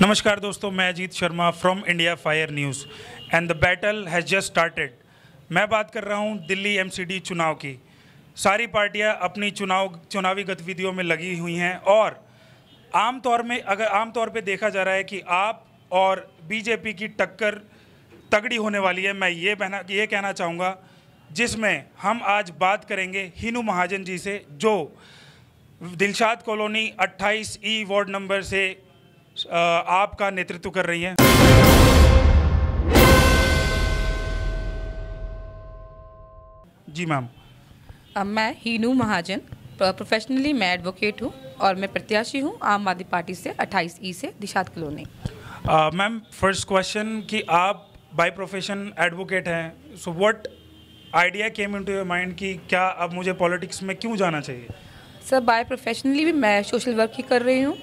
नमस्कार दोस्तों, मैं Ajit Sharma from India fire news and the battle has just started. मैं बात कर रहा हूं दिल्ली एमसीडी चुनाव की। सारी पार्टियां अपनी चुनावी गतिविधियों में लगी हुई हैं और आमतौर पे देखा जा रहा है कि आप और बीजेपी की टक्कर तगड़ी होने वाली है। मैं ये कहना चाहूँगा, जिसमें हम आज बात करेंगे हीनू महाजन जी से, जो Dilshad colony 28E ward number से आपका नेतृत्व कर रही हैं। जी मैम। मैं हीनू महाजन, प्रोफेशनली मैं एडवोकेट हूँ और मैं प्रत्याशी हूँ आम आदमी पार्टी से 28E से Dilshad colony. Ma'am, first question कि आप बाय प्रोफेशन एडवोकेट हैं, so what idea came into your mind कि क्या अब मुझे पॉलिटिक्स में क्यों जाना चाहिए? सर, बाय प्रोफेशनली भी मैं सोशल वर्क ही कर रही हूँ।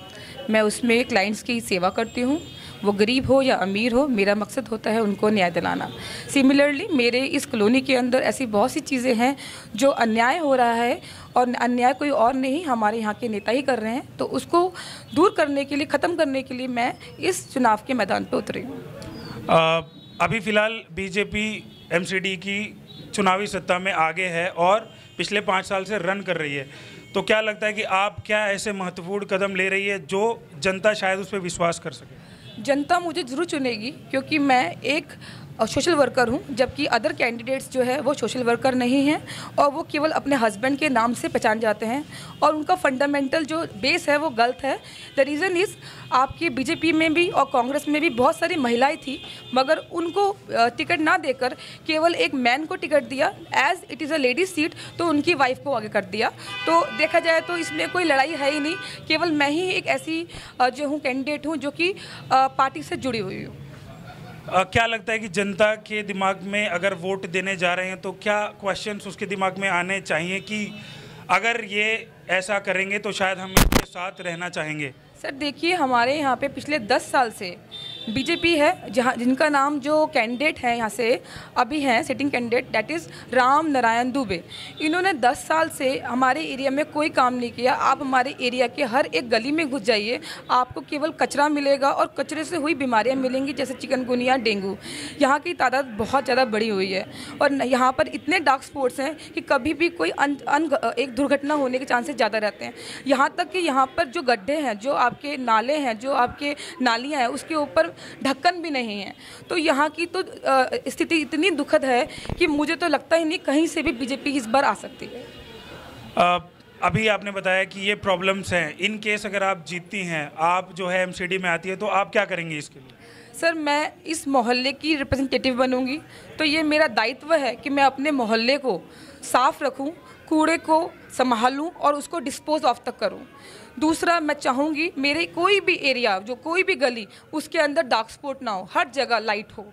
मैं उसमें क्लाइंट्स की सेवा करती हूँ, वो गरीब हो या अमीर हो, मेरा मकसद होता है उनको न्याय दिलाना। सिमिलरली मेरे इस कॉलोनी के अंदर ऐसी बहुत सी चीज़ें हैं जो अन्याय हो रहा है और अन्याय कोई और नहीं, हमारे यहाँ के नेता ही कर रहे हैं। तो उसको दूर करने के लिए, ख़त्म करने के लिए मैं इस चुनाव के मैदान पर उतरी हूँ। अभी फ़िलहाल बीजेपी एमसीडी की चुनावी सत्ता में आगे है और पिछले 5 साल से रन कर रही है, तो क्या लगता है कि आप क्या ऐसे महत्वपूर्ण कदम ले रही है जो जनता शायद उस पर विश्वास कर सके? जनता मुझे ज़रूर चुनेगी, क्योंकि मैं एक सोशल वर्कर हूं, जबकि अदर कैंडिडेट्स जो है वो सोशल वर्कर नहीं हैं और वो केवल अपने हस्बैंड के नाम से पहचान जाते हैं और उनका फंडामेंटल जो बेस है वो गलत है। द रीज़न इज़, आपकी बीजेपी में भी और कांग्रेस में भी बहुत सारी महिलाएं थी, मगर उनको टिकट ना देकर केवल एक मैन को टिकट दिया, as it is a ladies seat, तो उनकी वाइफ को आगे कर दिया। तो देखा जाए तो इसमें कोई लड़ाई है ही नहीं, केवल मैं ही एक ऐसी जो हूँ कैंडिडेट हूँ जो कि पार्टी से जुड़ी हुई हूँ। क्या लगता है कि जनता के दिमाग में अगर वोट देने जा रहे हैं तो क्या क्वेश्चंस उसके दिमाग में आने चाहिए कि अगर ये ऐसा करेंगे तो शायद हम इनके साथ रहना चाहेंगे? सर देखिए, हमारे यहाँ पे पिछले 10 साल से बीजेपी है, जहाँ जिनका नाम जो कैंडिडेट है यहाँ से अभी हैं sitting candidate, that is Ram Narayan Dubey. इन्होंने 10 साल से हमारे एरिया में कोई काम नहीं किया। आप हमारे एरिया के हर एक गली में घुस जाइए, आपको केवल कचरा मिलेगा और कचरे से हुई बीमारियाँ मिलेंगी, जैसे चिकनगुनिया, डेंगू। यहाँ की तादाद बहुत ज़्यादा बड़ी हुई है और यहाँ पर इतने डार्क स्पॉट्स हैं कि कभी भी कोई एक दुर्घटना होने के चांसेस ज़्यादा रहते हैं। यहाँ तक कि यहाँ पर जो गड्ढे हैं, जो आपके नाले हैं, जो आपके नालियाँ हैं, उसके ऊपर ढक्कन भी नहीं है। तो यहाँ की तो स्थिति इतनी दुखद है कि मुझे तो लगता ही नहीं कहीं से भी बीजेपी इस बार आ सकती है। अभी आपने बताया कि ये प्रॉब्लम्स हैं, इन केस अगर आप जीतती हैं, आप जो है एमसीडी में आती है, तो आप क्या करेंगी इसके लिए? सर, मैं इस मोहल्ले की रिप्रेजेंटेटिव बनूंगी, तो ये मेरा दायित्व है कि मैं अपने मोहल्ले को साफ रखूं, कूड़े को संभालूं और उसको डिस्पोज ऑफ तक करूं। दूसरा, मैं चाहूँगी मेरे कोई भी एरिया, जो कोई भी गली, उसके अंदर डार्क स्पॉट ना हो, हर जगह लाइट हो।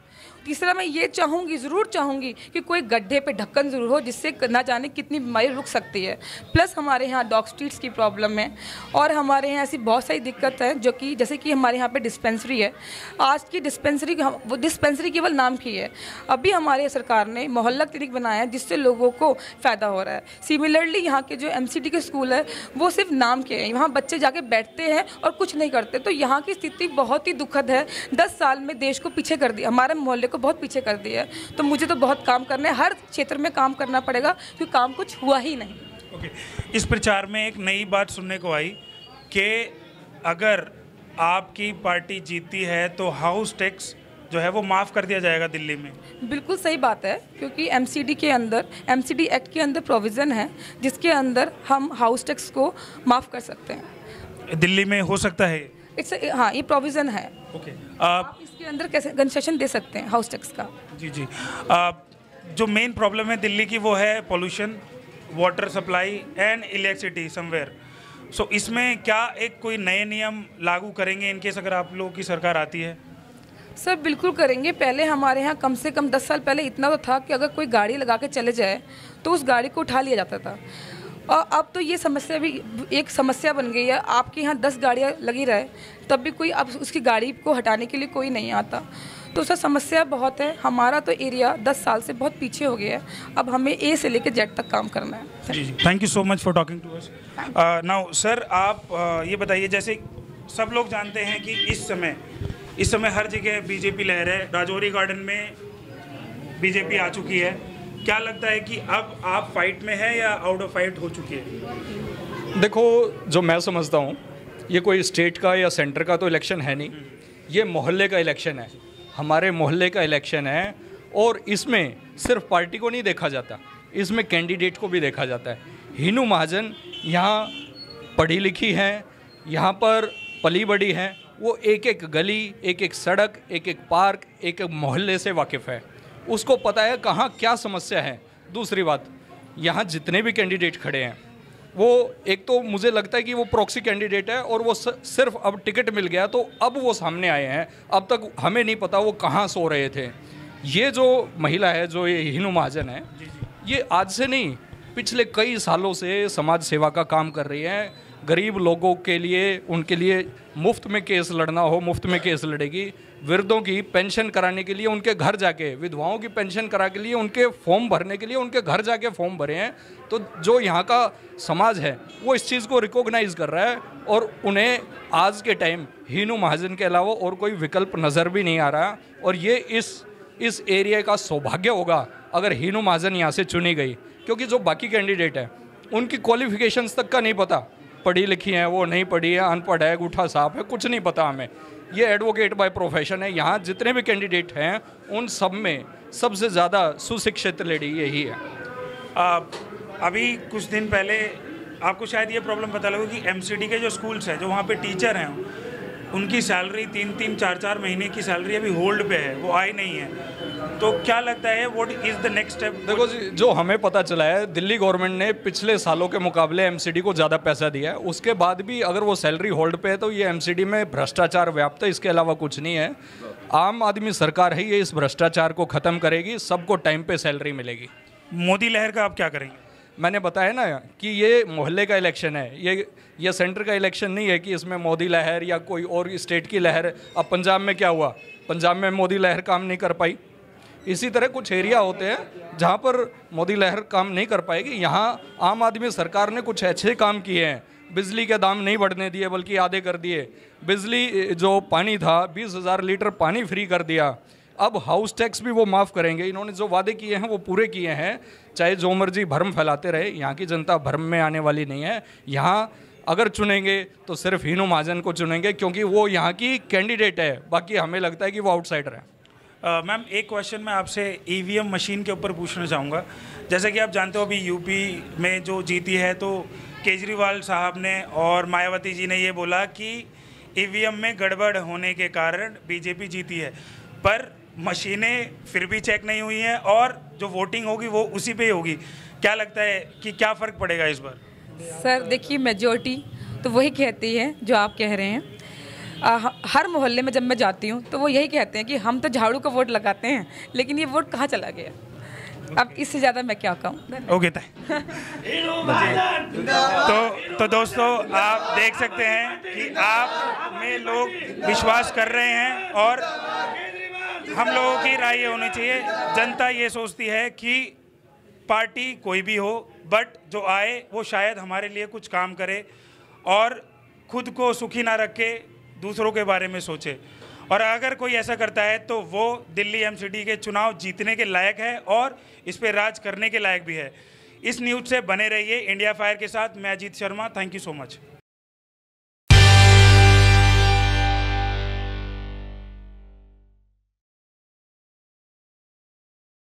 तीसरा, मैं ये चाहूँगी, ज़रूर चाहूँगी कि कोई गड्ढे पे ढक्कन ज़रूर हो, जिससे ना जाने कितनी बीमारी रुक सकती है। प्लस हमारे यहाँ डॉग स्ट्रीट्स की प्रॉब्लम है और हमारे यहाँ ऐसी बहुत सारी दिक्कत है, जो कि जैसे कि हमारे यहाँ पे डिस्पेंसरी है। आज की डिस्पेंसरी, वो डिस्पेंसरी केवल नाम की है। अभी हमारे सरकार ने मोहल्ला क्लिनिक बनाया है, जिससे लोगों को फ़ायदा हो रहा है। सिमिलरली यहाँ के जो एमसीडी के स्कूल है वो सिर्फ नाम के हैं, वहाँ बच्चे जाके बैठते हैं और कुछ नहीं करते। तो यहाँ की स्थिति बहुत ही दुखद है। 10 साल में देश को पीछे कर दिया, हमारे मोहल्ले को बहुत पीछे कर दिया है। तो मुझे तो बहुत काम करना है, हर क्षेत्र में काम करना पड़ेगा, क्योंकि काम कुछ हुआ ही नहीं। ओके, इस प्रचार में एक नई बात सुनने को आई कि अगर आपकी पार्टी जीती है तो हाउस टैक्स जो है वो माफ़ कर दिया जाएगा दिल्ली में। बिल्कुल सही बात है, क्योंकि एमसीडी के अंदर, एमसीडी एक्ट के अंदर प्रोविज़न है जिसके अंदर हम हाउस टैक्स को माफ़ कर सकते हैं। दिल्ली में हो सकता है? हाँ, ये प्रोविज़न है। ओके, आप इसके अंदर कैसे कंसेशन दे सकते हैं हाउस टैक्स का? जी। जो मेन प्रॉब्लम है दिल्ली की वो है pollution, water supply and electricity somewhere. So इसमें क्या एक कोई नए नियम लागू करेंगे इन केस अगर आप लोगों की सरकार आती है? सर बिल्कुल करेंगे। पहले हमारे यहाँ कम से कम 10 साल पहले इतना तो था कि अगर कोई गाड़ी लगा के चले जाए तो उस गाड़ी को उठा लिया जाता था, और अब तो ये समस्या भी एक समस्या बन गई है। आपके यहाँ 10 गाड़ियाँ लगी रहे तब भी कोई अब उसकी गाड़ी को हटाने के लिए कोई नहीं आता। तो सर समस्या बहुत है। हमारा तो एरिया 10 साल से बहुत पीछे हो गया है। अब हमें ए से लेकर जेड तक काम करना है। जी, thank you so much for talking to us. Now sir, आप ये बताइए, जैसे सब लोग जानते हैं कि इस समय इस समय हर जगह बीजेपी लहर है, राजौरी गार्डन में बीजेपी आ चुकी है। क्या लगता है कि अब आप फाइट में हैं या आउट ऑफ फाइट हो चुकी है? देखो, जो मैं समझता हूँ, ये कोई स्टेट का या सेंटर का तो इलेक्शन है नहीं, ये मोहल्ले का इलेक्शन है, हमारे मोहल्ले का इलेक्शन है। और इसमें सिर्फ पार्टी को नहीं देखा जाता, इसमें कैंडिडेट को भी देखा जाता है। हीनू महाजन यहाँ पढ़ी लिखी हैं, यहाँ पर पली बड़ी हैं, वो एक एक गली, एक एक सड़क, एक एक पार्क, एक एक मोहल्ले से वाकिफ़ है, उसको पता है कहाँ क्या समस्या है। दूसरी बात, यहाँ जितने भी कैंडिडेट खड़े हैं वो एक तो मुझे लगता है कि वो प्रॉक्सी कैंडिडेट है और वो सिर्फ अब टिकट मिल गया तो अब वो सामने आए हैं, अब तक हमें नहीं पता वो कहाँ सो रहे थे। ये जो महिला है, जो ये हीनू महाजन है, ये आज से नहीं, पिछले कई सालों से समाज सेवा का काम कर रही है। गरीब लोगों के लिए, उनके लिए मुफ्त में केस लड़ना हो, मुफ्त में केस लड़ेगी। वृद्धों की पेंशन कराने के लिए उनके घर जाके, विधवाओं की पेंशन करा के लिए उनके फॉर्म भरने के लिए उनके घर जाके फॉर्म भरे हैं। तो जो यहाँ का समाज है वो इस चीज़ को रिकॉग्नाइज कर रहा है और उन्हें आज के टाइम हीनू महाजन के अलावा और कोई विकल्प नज़र भी नहीं आ रहा। और ये इस एरिया का सौभाग्य होगा अगर हीनू महाजन यहाँ से चुनी गई, क्योंकि जो बाकी कैंडिडेट है उनकी क्वालिफिकेशंस तक का नहीं पता, पढ़ी लिखी हैं वो नहीं पढ़ी है, अनपढ़ है, अंगूठा साफ है, कुछ नहीं पता हमें। ये एडवोकेट बाय प्रोफेशन है। यहाँ जितने भी कैंडिडेट हैं उन सब में सबसे ज़्यादा सुशिक्षित लेडी यही है। अभी कुछ दिन पहले आपको शायद ये प्रॉब्लम पता लगा कि एमसीडी के जो स्कूल्स हैं, जो वहाँ पे टीचर हैं, उनकी सैलरी 3-3, 4-4 महीने की सैलरी अभी होल्ड पे है, वो आई नहीं है। तो क्या लगता है what is the next step? देखो जी, जो हमें पता चला है, दिल्ली गवर्नमेंट ने पिछले सालों के मुकाबले एमसीडी को ज़्यादा पैसा दिया है। उसके बाद भी अगर वो सैलरी होल्ड पे है तो ये एमसीडी में भ्रष्टाचार व्याप्त है, इसके अलावा कुछ नहीं है। आम आदमी सरकार है, ये इस भ्रष्टाचार को ख़त्म करेगी, सबको टाइम पे सैलरी मिलेगी। मोदी लहर का आप क्या करेंगे? मैंने बताया ना कि ये मोहल्ले का इलेक्शन है, ये सेंटर का इलेक्शन नहीं है कि इसमें मोदी लहर या कोई और स्टेट की लहर। अब पंजाब में क्या हुआ, पंजाब में मोदी लहर काम नहीं कर पाई। इसी तरह कुछ एरिया होते हैं जहाँ पर मोदी लहर काम नहीं कर पाएगी। यहाँ आम आदमी सरकार ने कुछ अच्छे काम किए हैं, बिजली के दाम नहीं बढ़ने दिए बल्कि आधे कर दिए, बिजली जो पानी था 20,000 लीटर पानी फ्री कर दिया, अब हाउस टैक्स भी वो माफ़ करेंगे। इन्होंने जो वादे किए हैं वो पूरे किए हैं, चाहे जो मर्जी भ्रम फैलाते रहे, यहाँ की जनता भ्रम में आने वाली नहीं है। यहाँ अगर चुनेंगे तो सिर्फ हीनू महाजन को चुनेंगे क्योंकि वो यहाँ की कैंडिडेट है, बाकी हमें लगता है कि वो आउटसाइडर है। मैम, एक क्वेश्चन मैं आपसे ईवीएम मशीन के ऊपर पूछना चाहूँगा। जैसे कि आप जानते हो अभी यूपी में जो जीती है, तो केजरीवाल साहब ने और मायावती जी ने ये बोला कि ईवीएम में गड़बड़ होने के कारण बीजेपी जीती है, पर मशीनें फिर भी चेक नहीं हुई हैं और जो वोटिंग होगी वो उसी पे ही होगी। क्या लगता है कि क्या फ़र्क पड़ेगा इस बार? सर देखिए, मेजॉरिटी तो वही कहती है जो आप कह रहे हैं। हर मोहल्ले में जब मैं जाती हूँ तो वो यही कहते हैं कि हम तो झाड़ू का वोट लगाते हैं, लेकिन ये वोट कहाँ चला गया। अब इससे ज़्यादा मैं क्या कहूँ। ओके, तो दोस्तों, आप देख सकते हैं कि आप में लोग विश्वास कर रहे हैं और हम लोगों की राय ये होनी चाहिए। जनता ये सोचती है कि पार्टी कोई भी हो, बट जो आए वो शायद हमारे लिए कुछ काम करे और खुद को सुखी ना रखे, दूसरों के बारे में सोचे। और अगर कोई ऐसा करता है तो वो दिल्ली एमसीडी के चुनाव जीतने के लायक है और इस पे राज करने के लायक भी है। इस न्यूज़ से बने रहिए इंडिया फायर के साथ। मैं Ajit Sharma, thank you so much.